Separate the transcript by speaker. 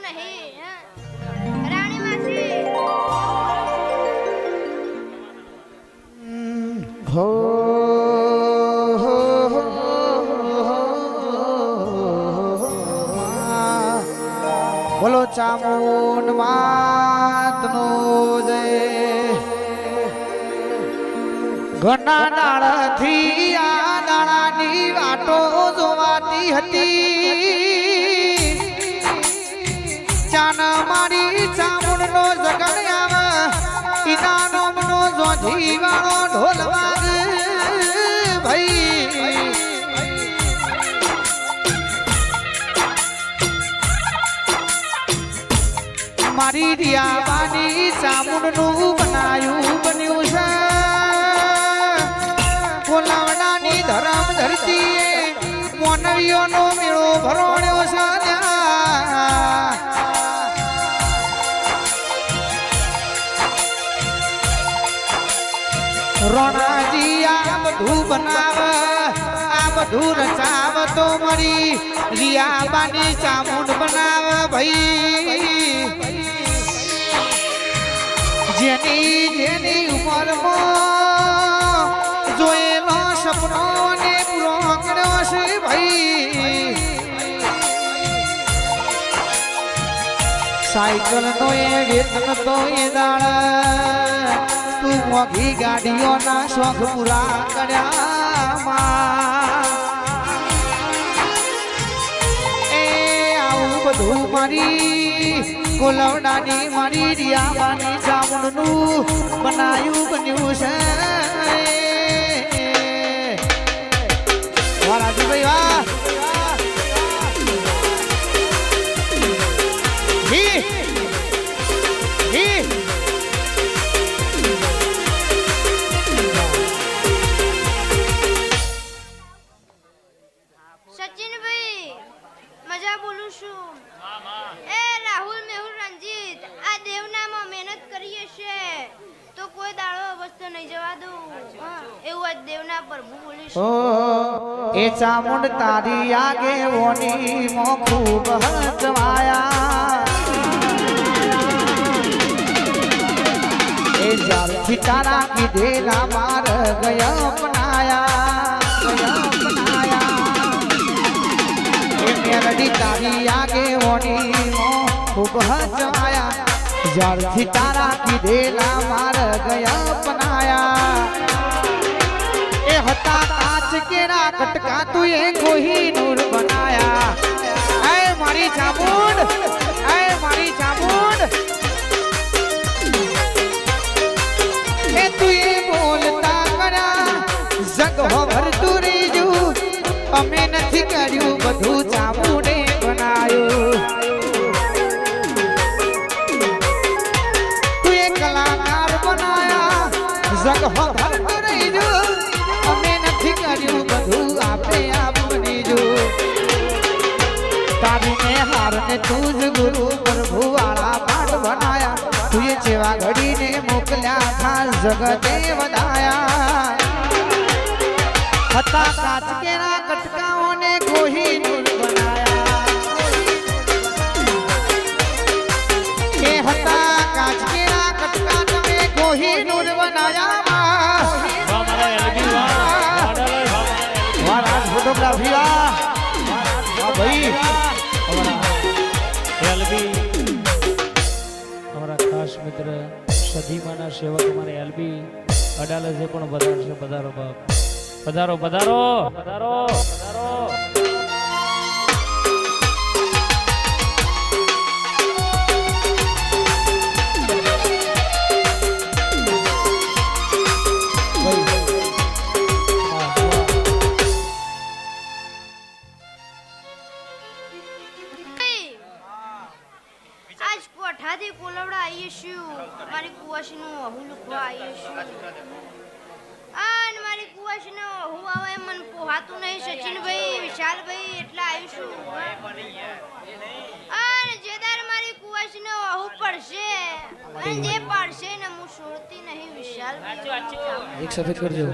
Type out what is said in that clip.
Speaker 1: નહીં રાણી માસી
Speaker 2: હો બોલો ચામુંડ માતનો જય ઘણા દાડાથી આ દાડાની વાટો જોવાતી હતી ચાન મારી ચામુંડનો જગણ આવે ઈનાનો મનો જોધી વાળો ઢોલ વાગે ભાઈ મારી રિયાવાની ચામુંડનું બનાયું બન્યું છે કોલાવડાની ધરમ ધરતીએ મોનવીઓનો મેળો ભરોણ્યો છે રોણાજી આ બધું બનાવ આ બધું રચાવ તો મારી રિયાબાની ચામુંડ બનાવ ભાઈ જેની જેની ઉંમરમાં જોયેલો સપનો ને પૂરો કર્યો છે ભાઈ સાયકલ નો એ વેતન તો એ દાડા તું મોઘી ગાડીઓના શોખ પૂરા કર્યા એ આવું બધું મારી કોલવડાની મારી રિયાબાની ચામુંડનું બનાયું બન્યું છે વાહ રાજુભાઈ વાહ
Speaker 1: સચિનભાઈ મજા બોલું છું એ રાહુલ મેહુલ રંજીત આ દેવનામાં મહેનત કરીએ છે તો કોઈ દાડો અવસ્થા નહીં જવા દઉં એવું આ દેવના પ્રભુ બોલીશું
Speaker 2: એ ચામુંડ તારી આગે ઓની મો ખૂબ હચવાયા એ જ્યારથી તારા કીધેલા માર ગયા અપનાયા એ મેરડી તારી આગે ઓની મો ખૂબ હચવાયા જ્યારથી તારા કીધેલા માર ગયા અપનાયા એ હતા કાચ કેરા કટકા તું એ કોહિનૂર બનાયા એ મારી ચામુંડ એ મારી ચામુંડ એ તું એ બોલતા કર્યા જગ હોવર તુરીજુ અમે નથી કર્યું બધું ચામુંડે બનાયું તું એ કલાકાર બનાયા જગ હોવર તુરીજુ અમે નથી કર્યું બધું આપણે આપ બનીજો તારી ને હાર ને તું જ ગુરુ પ્રભુ વાળા પાઠ બનાયા તું એ જેવા ઘડીને મોકલ્યા ખાસ જગતે વધાયા હતા કાચ કેરા કટકાઓને કોહિનૂર બનાયા એ હતા કાચ કેરા કટકા તમે કોહિનૂર બનાયા ફોટોગ્રાફી ભાઈ
Speaker 3: અમારા ખાસ મિત્ર સધીમાના સેવક અમારે એલબી અડાલજે પણ પધારશે પધારો બાપ પધારો પધારો પધારો પધારો
Speaker 1: આજ કોઠાથી કોલવડા આવીએ છું મારી કુવાસીનું વહુ લખવા આવીએ છું અને મારી કુવાસીનો વહુ આવે મન પોહાતું નહીં સચિનભાઈ વિશાલભાઈ એટલે આવીશું અને જેદાર મારી કુવાસીનો વહુ પડશે અને જે પડશે ને હું છોડતી નહીં વિશાલભાઈ
Speaker 3: એક સફેદ કરજો